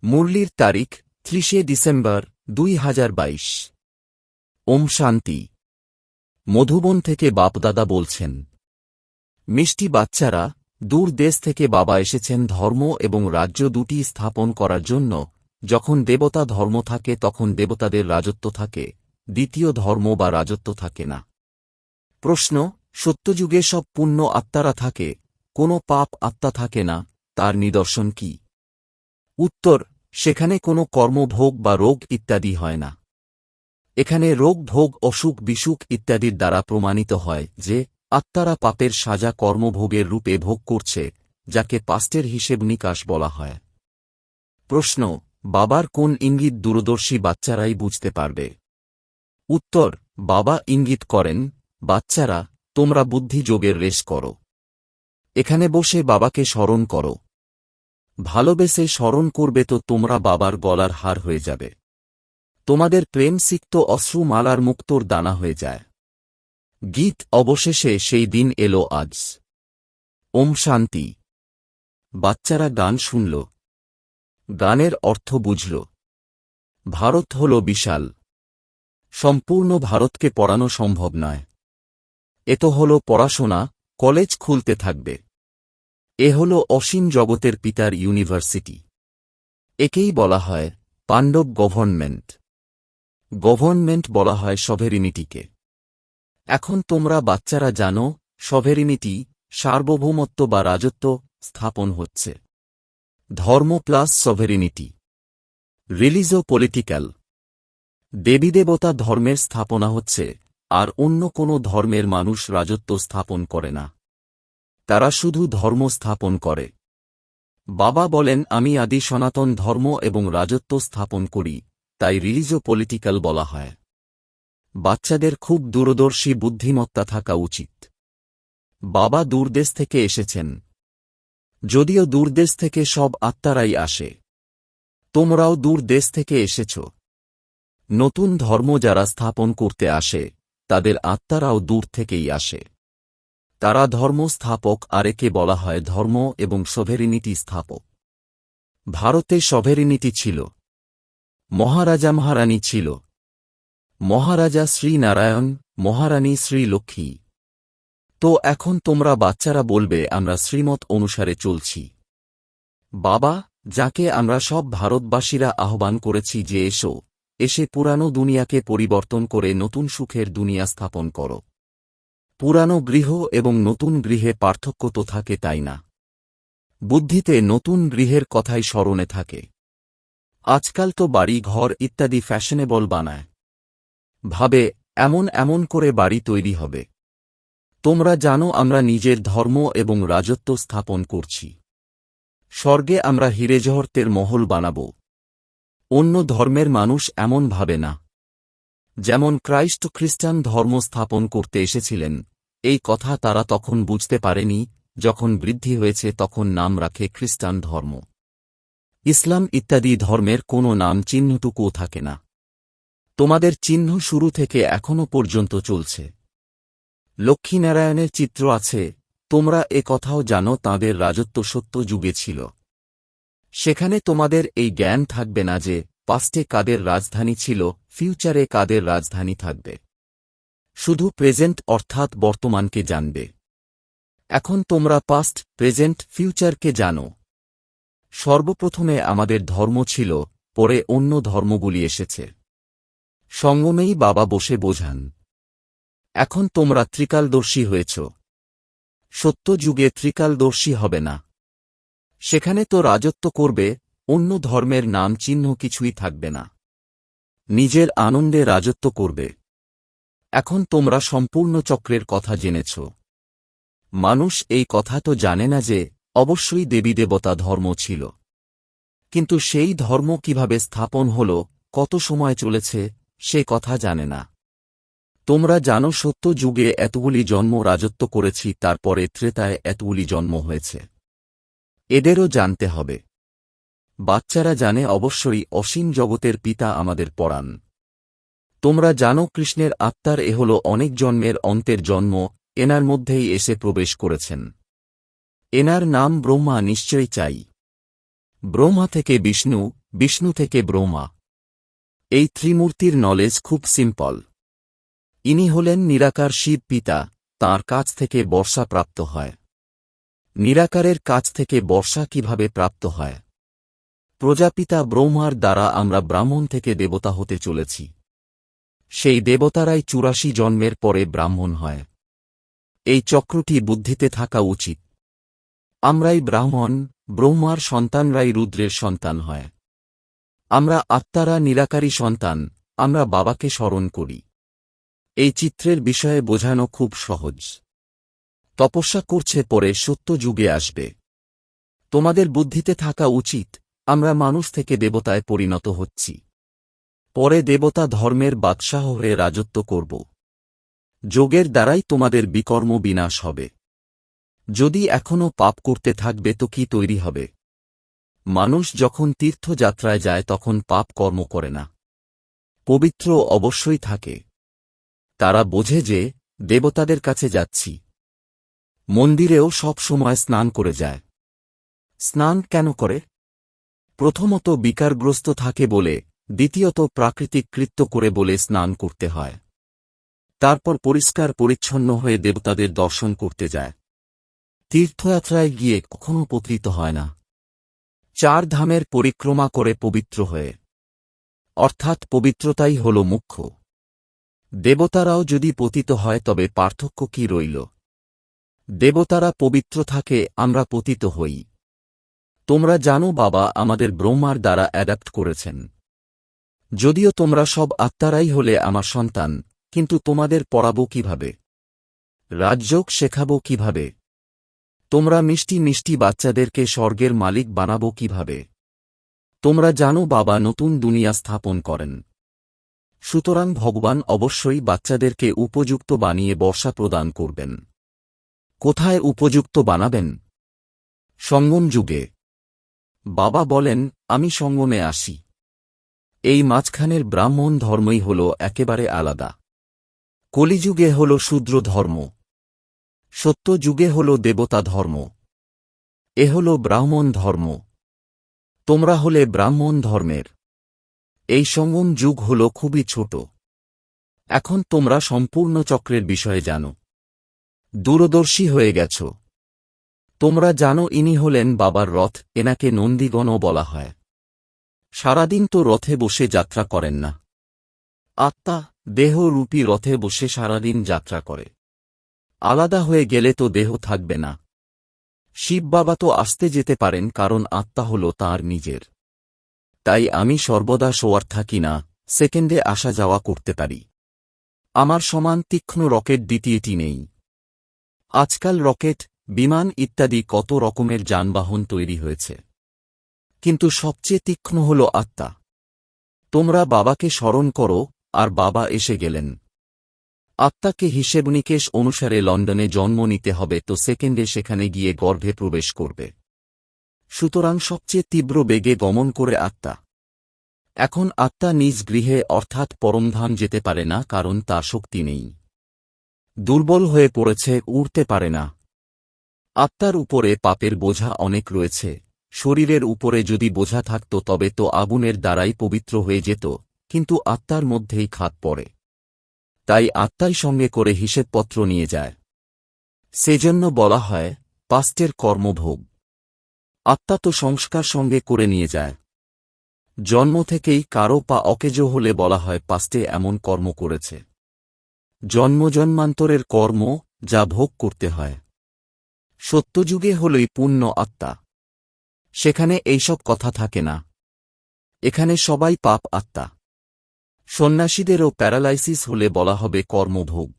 মুরলির তারিখ 30 ডিসেম্বর 2022। ওম শান্তি। মধুবন থেকে বাপদাদা বলছেন, মিষ্টি বাচ্চারা, দূর দেশ থেকে বাবা এসেছেন ধর্ম এবং রাজ্য দুটি স্থাপন করার জন্য। যখন দেবতা ধর্ম থাকে তখন দেবতাদের রাজত্ব থাকে, দ্বিতীয় ধর্ম বা রাজত্ব থাকে না। প্রশ্ন: সত্যযুগে সব পুণ্য আত্মারা থাকে, কোনো পাপ আত্মা থাকে না, তার নিদর্শন কি? উত্তর: সেখানে কোনো কর্মভোগ বা রোগ ইত্যাদি হয় না। এখানে রোগ ভোগ অসুখ বিসুখ ইত্যাদির দ্বারা প্রমাণিত হয় যে আত্মারা পাপের সাজা কর্মভোগের রূপে ভোগ করছে, যাকে পাস্টের হিসেব নিকাশ বলা হয়। প্রশ্ন: বাবার কোন ইঙ্গিত দূরদর্শী বাচ্চারাই বুঝতে পারবে? উত্তর: বাবা ইঙ্গিত করেন, বাচ্চারা, তোমরা বুদ্ধি যোগের রেশ করো। এখানে বসে বাবাকে স্মরণ করো। ভালোবেসে স্মরণ করবে তো তোমরা বাবার গলার হার হয়ে যাবে। তোমাদের প্রেম সিক্ত অশ্রু মালার মুক্তোর দানা হয়ে যায়। গীত অবশেষে সেই দিন এলো আজ। ওম শান্তি। বাচ্চারা গান শুনল, গানের অর্থ বুঝল। ভারত হল বিশাল, সম্পূর্ণ ভারতকে পড়ানো সম্ভব নয়। এ তো হল পড়াশোনা, কলেজ খুলতে থাকবে। এ হল অসীম জগতের পিতার ইউনিভার্সিটি। একেই বলা হয় পাণ্ডব গভর্নমেন্ট। গভর্নমেন্ট বলা হয় সভেরিনিটিকে। এখন তোমরা বাচ্চারা জানো, সভেরিনিটি, সার্বভৌমত্ব বা রাজত্ব স্থাপন হচ্ছে। ধর্ম প্লাস সভেরিনিটি, রিলিজো পলিটিক্যাল। দেবীদেবতা ধর্মের স্থাপনা হচ্ছে, আর অন্য কোনো ধর্মের মানুষ রাজত্ব স্থাপন করে না। তারা শুধু ধর্ম স্থাপন করে। বাবা বলেন, আমি আদি সনাতন ধর্ম এবং রাজত্ব স্থাপন করি, তাই রিলিজো পলিটিক্যাল বলা হয়। বাচ্চাদের খুব দূরদর্শী বুদ্ধিমত্তা থাকা উচিত। বাবা দূরদেশ থেকে এসেছেন। যদিও দূরদেশ থেকে সব আত্মারাই আসে। তোমরাও দূর দেশ থেকে এসেছ। নতুন ধর্ম যারা স্থাপন করতে আসে, তাদের আত্মারাও দূর থেকেই আসে। তারা ধর্ম স্থাপক, আর একে বলা হয় ধর্ম এবং সভেরিনিটি স্থাপক। ভারতে সভেরিনিটি ছিল। মহারাজা মহারানী ছিল। মহারাজা শ্রী নারায়ণ, মহারানী শ্রী লক্ষ্মী। তো এখন তোমরা বাচ্চারা বলবে আমরা শ্রীমত অনুসারে চলছি। বাবা, যাকে আমরা সব ভারতবাসীরা আহ্বান করেছি যে এসো, এসে পুরানো দুনিয়াকে পরিবর্তন করে নতুন সুখের দুনিয়া স্থাপন করো। পুরানো গৃহ এবং নতুন গৃহে পার্থক্য তো থাকে, তাই না? বুদ্ধিতে নতুন গৃহের কথাই স্মরণে থাকে। আজকাল তো বাড়ি ঘর ইত্যাদি ফ্যাশনেবল বানায়। ভাবে এমন এমন করে বাড়ি তৈরি হবে। তোমরা জানো আমরা নিজের ধর্ম এবং রাজত্ব স্থাপন করছি। স্বর্গে আমরা হিরে জহরতের মহল বানাব। অন্য ধর্মের মানুষ এমন ভাবে না। যেমন ক্রাইস্ট খ্রিস্টান ধর্ম স্থাপন করতে এসেছিলেন, এই কথা তারা তখন বুঝতে পারেনি। যখন বৃদ্ধি হয়েছে তখন নাম রাখে খ্রিস্টান ধর্ম। ইসলাম ইত্যাদি ধর্মের কোনো নাম চিহ্নটুকুও থাকে না। তোমাদের চিহ্ন শুরু থেকে এখনো পর্যন্ত চলছে। লক্ষ্মীনারায়ণের চিত্র আছে, তোমরা এ কথাও জানো তাঁদের রাজত্ব সত্য যুগে ছিল। সেখানে তোমাদের এই জ্ঞান থাকবে না যে পাস্টে কাদের রাজধানী ছিল, ফিউচারে কাদের রাজধানী থাকবে। শুধু প্রেজেন্ট অর্থাৎ বর্তমানকে জানবে। এখন তোমরা পাস্ট, প্রেজেন্ট, ফিউচারকে জানো। সর্বপ্রথমে আমাদের ধর্ম ছিল, পরে অন্য ধর্মগুলি এসেছে। সঙ্গমেই বাবা বসে বোঝান। এখন তোমরা ত্রিকালদর্শী হয়েছ। সত্য যুগে ত্রিকালদর্শী হবে না। সেখানে তো রাজত্ব করবে, অন্য ধর্মের নাম চিহ্ন কিছুই থাকবে না। নিজের আনন্দে রাজত্ব করবে। এখন তোমরা সম্পূর্ণ চক্রের কথা জেনেছ। মানুষ এই কথা তো জানে না যে অবশ্যই দেবীদেবতা ধর্ম ছিল, কিন্তু সেই ধর্ম কিভাবে স্থাপন হল, কত সময় চলেছে, সে কথা জানে না। তোমরা জানো সত্য যুগে এতগুলি জন্ম রাজত্ব করেছি, তারপরে ত্রেতায় এতগুলি জন্ম হয়েছে। এদেরও জানতে হবে। বাচ্চারা জানে অবশ্যই অসীম জগতের পিতা আমাদের পড়ান। তোমরা জানো কৃষ্ণের আত্মার এ হল অনেক জন্মের অন্তের জন্ম, এনার মধ্যেই এসে প্রবেশ করেছেন। এনার নাম ব্রহ্মা নিশ্চয় চাই। ব্রহ্মা থেকে বিষ্ণু, বিষ্ণু থেকে ব্রহ্মা। এই ত্রিমূর্তির নলেজ খুব সিম্পল। ইনি হলেন নিরাকার শিব পিতা, তাঁর কাছ থেকে বর্ষা প্রাপ্ত হয়। নিরাকারের কাছ থেকে বর্ষা কিভাবে প্রাপ্ত হয়? প্রজাপিতা ব্রহ্মার দ্বারা আমরা ব্রাহ্মণ থেকে দেবতা হতে চলেছি। সেই দেবতারাই ৮৪ জন্মের পরে ব্রাহ্মণ হয়। এই চক্রটি বুদ্ধিতে থাকা উচিত। আমরাই ব্রাহ্মণ, ব্রহ্মার সন্তানরাই রুদ্রের সন্তান হয়। আমরা আত্মারা নিরাকারী সন্তান, আমরা বাবাকে স্মরণ করি। এই চিত্রের বিষয়ে বোঝানো খুব সহজ। তপস্যা করছে পরে সত্য যুগে আসবে। তোমাদের বুদ্ধিতে থাকা উচিত আমরা মানুষ থেকে দেবতায় পরিণত হচ্ছি। পরে দেবতা ধর্মের বাদশাহ হয়ে রাজত্ব করব। যোগের দ্বারাই তোমাদের বিকর্ম বিনাশ হবে। যদি এখনও পাপ করতে থাকবে তো কি তৈরি হবে? মানুষ যখন তীর্থযাত্রায় যায় তখন পাপ কর্ম করে না, পবিত্র অবশ্যই থাকে। তারা বোঝে যে দেবতাদের কাছে যাচ্ছি। মন্দিরেও সব সময় স্নান করে যায়। স্নান কেন করে? প্রথমত বিকারগ্রস্ত থাকে বলে, দ্বিতীয়ত প্রাকৃতিক কৃত্য করে বলে স্নান করতে হয়। তারপর পরিষ্কার পরিচ্ছন্ন হয়ে দেবতাদের দর্শন করতে যায়। তীর্থযাত্রায় গিয়ে কখনো পতিত হয় না। ৪ ধামের পরিক্রমা করে পবিত্র হয়ে, অর্থাৎ পবিত্রতাই হল মুখ্য। দেবতারাও যদি পতিত হয় তবে পার্থক্য কি রইল? দেবতারা পবিত্র থাকে, আমরা পতিত হই। তোমরা জানো বাবা আমাদের ব্রহ্মার দ্বারা অ্যাডাপ্ট করেছেন। যদিও তোমরা সব আত্মারাই হলে আমার সন্তান, কিন্তু তোমাদের পড়াবো কিভাবে? রাজযোগ শেখাবো কিভাবে? তোমরা মিষ্টি মিষ্টি বাচ্চাদেরকে স্বর্গের মালিক বানাবো কিভাবে? তোমরা জানো বাবা নতুন দুনিয়া স্থাপন করেন। সুতরাং ভগবান অবশ্যই বাচ্চাদেরকে উপযুক্ত বানিয়ে বর্ষা প্রদান করবেন। কোথায় উপযুক্ত বানাবেন? সঙ্গম যুগে। বাবা বলেন আমি সঙ্গমে আসি। এই মাঝখানের ব্রাহ্মণ ধর্মই হল একেবারে আলাদা। কলিযুগে হল শূদ্র ধর্ম, সত্য যুগে হল দেবতা ধর্ম। এ হল ব্রাহ্মণ ধর্ম। তোমরা হলে ব্রাহ্মণ ধর্মের। এই সঙ্গম যুগ হল খুবই ছোট। এখন তোমরা সম্পূর্ণ চক্রের বিষয়ে জানো, দূরদর্শী হয়ে গেছ। তোমরা জানো ইনি হলেন বাবার রথ, এনাকে নন্দীগণও বলা হয়। সারাদিন তো রথে বসে যাত্রা করেন না। আত্মা দেহরূপী রথে বসে সারাদিন যাত্রা করে। আলাদা হয়ে গেলে তো দেহ থাকবে না। শিব বাবা তো আসতে যেতে পারেন, কারণ আত্মা হল তাঁর নিজের। তাই আমি সর্বদা শোয়ার থাকি না, সেকেন্ডে আসা যাওয়া করতে পারি। আমার সমান তীক্ষ্ণ রকেট দ্বিতীয়টি নেই। আজকাল রকেট, বিমান ইত্যাদি কত রকমের যানবাহন তৈরি হয়েছে, কিন্তু সবচেয়ে তীক্ষ্ণ হল আত্মা। তোমরা বাবাকে স্মরণ করো, আর বাবা এসে গেলেন। আত্মাকে হিসেবনিকেশ অনুসারে লন্ডনে জন্ম নিতে হবে, তো সেকেন্ডে সেখানে গিয়ে গর্ভে প্রবেশ করবে। সুতরাং সবচেয়ে তীব্র বেগে গমন করে আত্মা। এখন আত্মা নিজ গৃহে অর্থাৎ পরমধাম যেতে পারে না, কারণ তার শক্তি নেই। দুর্বল হয়ে পড়েছে, উড়তে পারে না। আত্মার উপরে পাপের বোঝা অনেক রয়েছে। শরীরের উপরে যদি বোঝা থাকত তবে তো আগুনের দ্বারাই পবিত্র হয়ে যেত, কিন্তু আত্মার মধ্যেই খাত পড়ে। তাই আত্মাই সঙ্গে করে হিসেবপত্র নিয়ে যায়। সেজন্য বলা হয় পাস্টের কর্মভোগ। আত্মা তো সংস্কার সঙ্গে করে নিয়ে যায়। জন্ম থেকেই কারো পা অকেজো হলে বলা হয় পাস্টে এমন কর্ম করেছে। জন্মজন্মান্তরের কর্ম, যা ভোগ করতে হয়। সত্যযুগে হলই পূর্ণ আত্মা। সেখানে এইসব কথা থাকে না। এখানে সবাই পাপ আত্মা। সন্ন্যাসীদেরও প্যারালাইসিস হলে বলা হবে কর্মভোগ।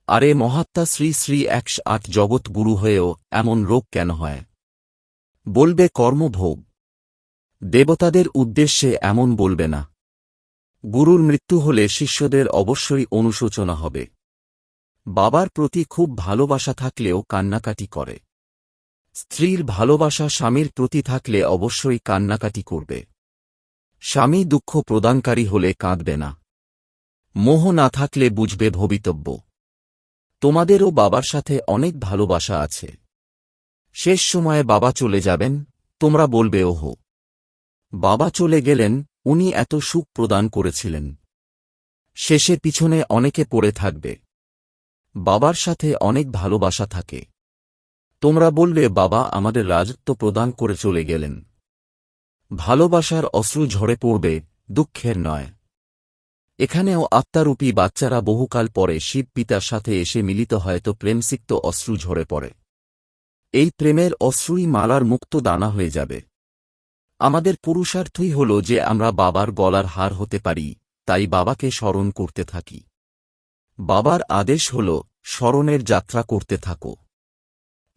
আরে মহাত্মা শ্রী শ্রী ১০৮ জগৎ গুরু হয়েও এমন রোগ কেন হয়? বলবে কর্মভোগ। দেবতাদের উদ্দেশ্যে এমন বলবে না। গুরুর মৃত্যু হলে শিষ্যদের অবশ্যই অনুশোচনা হবে। বাবার প্রতি খুব ভালোবাসা থাকলেও কান্নাকাটি করে। স্ত্রীর ভালোবাসা স্বামীর প্রতি থাকলে অবশ্যই কান্নাকাটি করবে। স্বামী দুঃখ প্রদানকারী হলে কাঁদবে না। মোহ না থাকলে বুঝবে ভবিতব্য। তোমাদেরও বাবার সাথে অনেক ভালোবাসা আছে। শেষ সময়ে বাবা চলে যাবেন, তোমরা বলবে ওহো। বাবা চলে গেলেন, উনি এত সুখ প্রদান করেছিলেন। শেষে পিছনে অনেকে পড়ে থাকবে। বাবার সাথে অনেক ভালোবাসা থাকে। তোমরা বলবে বাবা আমাদের রাজত্ব প্রদান করে চলে গেলেন। ভালোবাসার অশ্রু ঝরে পড়বে, দুঃখের নয়। এখানেও আত্মারূপী বাচ্চারা বহুকাল পরে শিব পিতার সাথে এসে মিলিত হয়তো প্রেমসিক্ত অশ্রু ঝরে পড়ে। এই প্রেমের অশ্রুই মালার মুক্ত দানা হয়ে যাবে। আমাদের পুরুষার্থই হল যে আমরা বাবার গলার হার হতে পারি, তাই বাবাকে স্মরণ করতে থাকি। বাবার আদেশ হল স্মরণের যাত্রা করতে থাকো।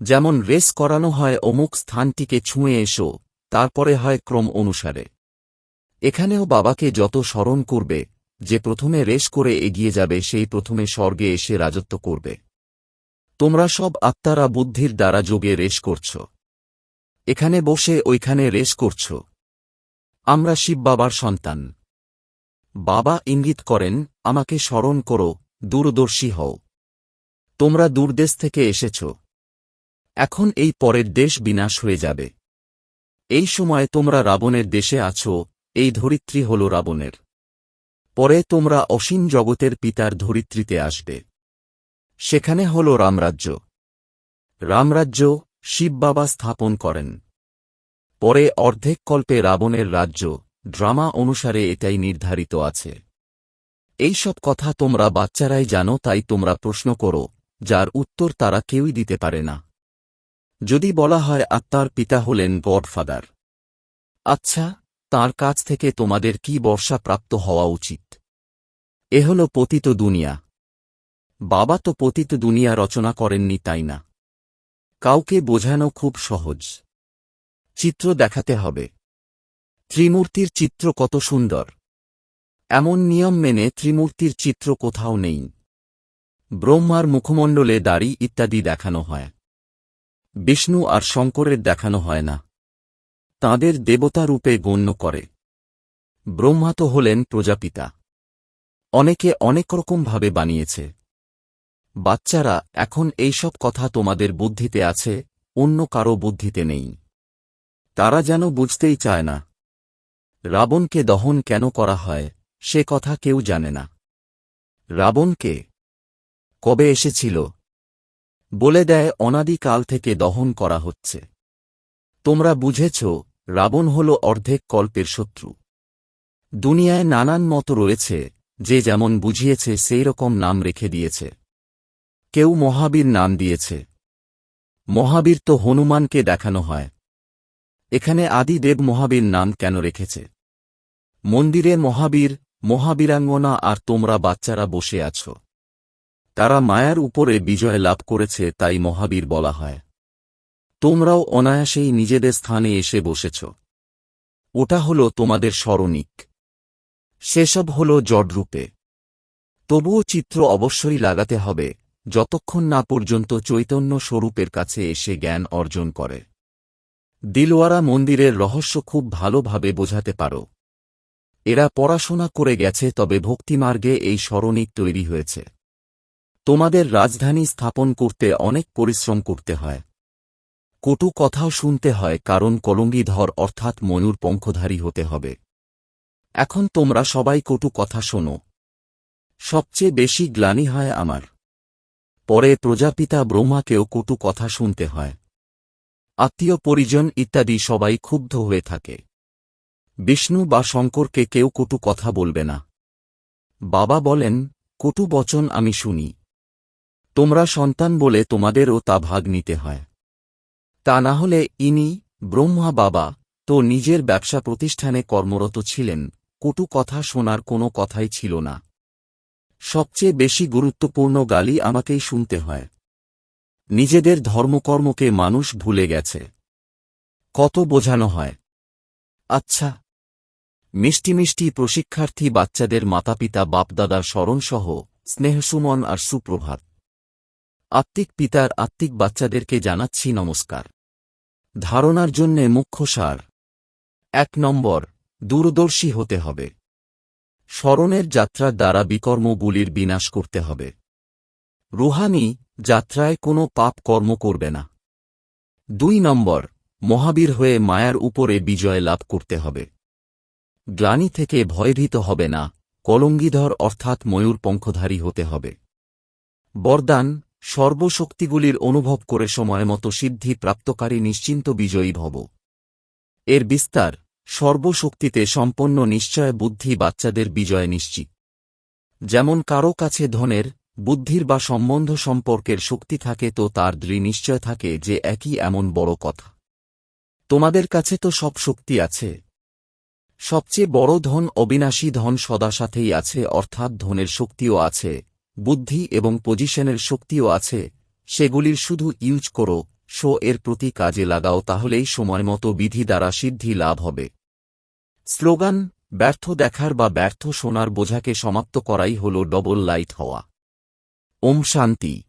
যেমন রেস করানো হয় অমুক স্থানটিকে ছুঁয়ে এসো, তারপরে হয় ক্রম অনুসারে। এখানেও বাবাকে যত স্মরণ করবে, যে প্রথমে রেস করে এগিয়ে যাবে সেই প্রথমে স্বর্গে এসে রাজত্ব করবে। তোমরা সব আত্মারা বুদ্ধির দ্বারা যোগে রেস করছ। এখানে বসে ওইখানে রেস করছ। আমরা শিব বাবার সন্তান। বাবা ইঙ্গিত করেন, আমাকে স্মরণ করো, দূরদর্শী হও। তোমরা দূরদেশ থেকে এসেছ। এখন এই পরের দেশ বিনাশ হয়ে যাবে। এই সময় তোমরা রাবণের দেশে আছো, এই ধরিত্রী হল রাবণের। পরে তোমরা অসীম জগতের পিতার ধরিত্রীতে আসবে। সেখানে হল রামরাজ্য। রামরাজ্য শিব বাবা স্থাপন করেন। পরে অর্ধেক কল্পে রাবণের রাজ্য, ড্রামা অনুসারে এটাই নির্ধারিত আছে। এই সব কথা তোমরা বাচ্চারাই জানো, তাই তোমরা প্রশ্ন করো, যার উত্তর তারা কেউই দিতে পারে না। যদি বলা হয় আত্মার পিতা হলেন গডফাদার, আচ্ছা, তাঁর কাছ থেকে তোমাদের কি বর্ষা প্রাপ্ত হওয়া উচিত? এ হল পতিত দুনিয়া। বাবা তো পতিত দুনিয়া রচনা করেননি, তাই না? কাউকে বোঝানো খুব সহজ। চিত্র দেখাতে হবে। ত্রিমূর্তির চিত্র কত সুন্দর। এমন নিয়ম মেনে ত্রিমূর্তির চিত্র কোথাও নেই। ব্রহ্মার মুখমণ্ডলে দাড়ি ইত্যাদি দেখানো হয়। বিষ্ণু আর শঙ্করের দেখানো হয় না। তাঁদের দেবতা রূপে গণ্য করে। ব্রহ্মা তো হলেন প্রজাপিতা। অনেকে অনেক রকমভাবে বানিয়েছে। বাচ্চারা, এখন এইসব কথা তোমাদের বুদ্ধিতে আছে, অন্য কারো বুদ্ধিতে নেই। তারা যেন বুঝতেই চায় না। রাবণকে দহন কেন করা হয়, সে কথা কেউ জানে না। রাবণকে কবে এসেছিল? বলে দেয় অনাদিকাল থেকে দহন করা হচ্ছে। তোমরা বুঝেছ, রাবণ হল অর্ধেক কল্পের শত্রু। দুনিয়ায় নানান মত রয়েছে, যে যেমন বুঝিয়েছে সেই রকম নাম রেখে দিয়েছে। কেউ মহাবীর নাম দিয়েছে। মহাবীর তো হনুমানকে দেখানো হয়। এখানে আদিদেব মহাবীর নাম কেন রেখেছে? মন্দিরে মহাবীর, মহাবীরাঙ্গনা আর তোমরা বাচ্চারা বসে আছো। তারা মায়ার উপরে বিজয় লাভ করেছে, তাই মহাবীর বলা হয়। তোমরাও অনায়াসেই নিজেদের স্থানে এসে বসেছ। ওটা হল তোমাদের স্মরণিক। সেসব হল জডরূপে। তবুও চিত্র অবশ্যই লাগাতে হবে, যতক্ষণ না পর্যন্ত চৈতন্য স্বরূপের কাছে এসে জ্ঞান অর্জন করে। দিলওয়ারা মন্দিরের রহস্য খুব ভালোভাবে বোঝাতে পারো। এরা পড়াশোনা করে গেছে, তবে ভক্তিমার্গে এই স্মরণিক তৈরি হয়েছে। তোমাদের রাজধানী স্থাপন করতে অনেক পরিশ্রম করতে হয়। কটু কথাও শুনতে হয়, কারণ কলঙ্গীধর অর্থাৎ ময়ূর পঙ্খধারী হতে হবে। এখন তোমরা সবাই কটু কথা শোনো। সবচেয়ে বেশি গ্লানি হয় আমার। পরে প্রজাপিতা ব্রহ্মাকেও কটু কথা শুনতে হয়। আত্মীয় পরিজন ইত্যাদি সবাই ক্ষুব্ধ হয়ে থাকে। বিষ্ণু বা শঙ্করকে কেউ কটু কথা বলবে না। বাবা বলেন, কটু বচন আমি শুনি। তোমরা সন্তান বলে তোমাদেরও তা ভাগ নিতে হয়। তা না হলে ইনি, ব্রহ্মা বাবা, তো নিজের ব্যবসা প্রতিষ্ঠানে কর্মরত ছিলেন, কটু কথা শোনার কোনো কথাই ছিল না। সবচেয়ে বেশি গুরুত্বপূর্ণ গালি আমাকেই শুনতে হয়। নিজেদের ধর্মকর্মকে মানুষ ভুলে গেছে। কত বোঝানো হয়। আচ্ছা, মিষ্টি মিষ্টি প্রশিক্ষার্থী বাচ্চাদের মাতাপিতা বাপদাদার স্মরণসহ স্নেহসুমন আর সুপ্রভাত। আত্মিক পিতার আত্মিক বাচ্চাদেরকে জানাচ্ছি নমস্কার। ধারণার জন্যে মুখ্য সার। ১ নম্বর, দূরদর্শী হতে হবে। স্মরণের যাত্রার দ্বারা বিকর্মগুলির বিনাশ করতে হবে। রুহানি যাত্রায় কোনো পাপ কর্ম করবে না। ২ নম্বর, মহাবীর হয়ে মায়ার উপরে বিজয় লাভ করতে হবে। গ্লানি থেকে ভয়ভীত হবে না, কলঙ্গিধর অর্থাৎ ময়ূর পঙ্খধারী হতে হবে। বরদান, সর্বশক্তিগুলির অনুভব করে সময়মতো সিদ্ধি প্রাপ্তকারী নিশ্চিন্ত বিজয়ী ভব। এর বিস্তার, সর্বশক্তিতে সম্পন্ন নিশ্চয় বুদ্ধি বাচ্চাদের বিজয় নিশ্চিত। যেমন কারো কাছে ধনের, বুদ্ধির বা সম্বন্ধ সম্পর্কের শক্তি থাকে তো তার দৃঢ় নিশ্চয় থাকে যে একই এমন বড় কথা। তোমাদের কাছে তো সব শক্তি আছে। সবচেয়ে বড় ধন অবিনাশী ধন সদা সাথেই আছে, অর্থাৎ ধনের শক্তিও আছে, বুদ্ধি এবং পজিশনের শক্তিও আছে, সেগুলির শুধু ইউজ করো, এর প্রতি কাজে লাগাও, তাহলেই সময়মতো বিধি দ্বারা সিদ্ধি লাভ হবে। স্লোগান, ব্যর্থ দেখার বা ব্যর্থ শোনার বোঝাকে সমাপ্ত করাই হল ডবল লাইট হওয়া। ওম শান্তি।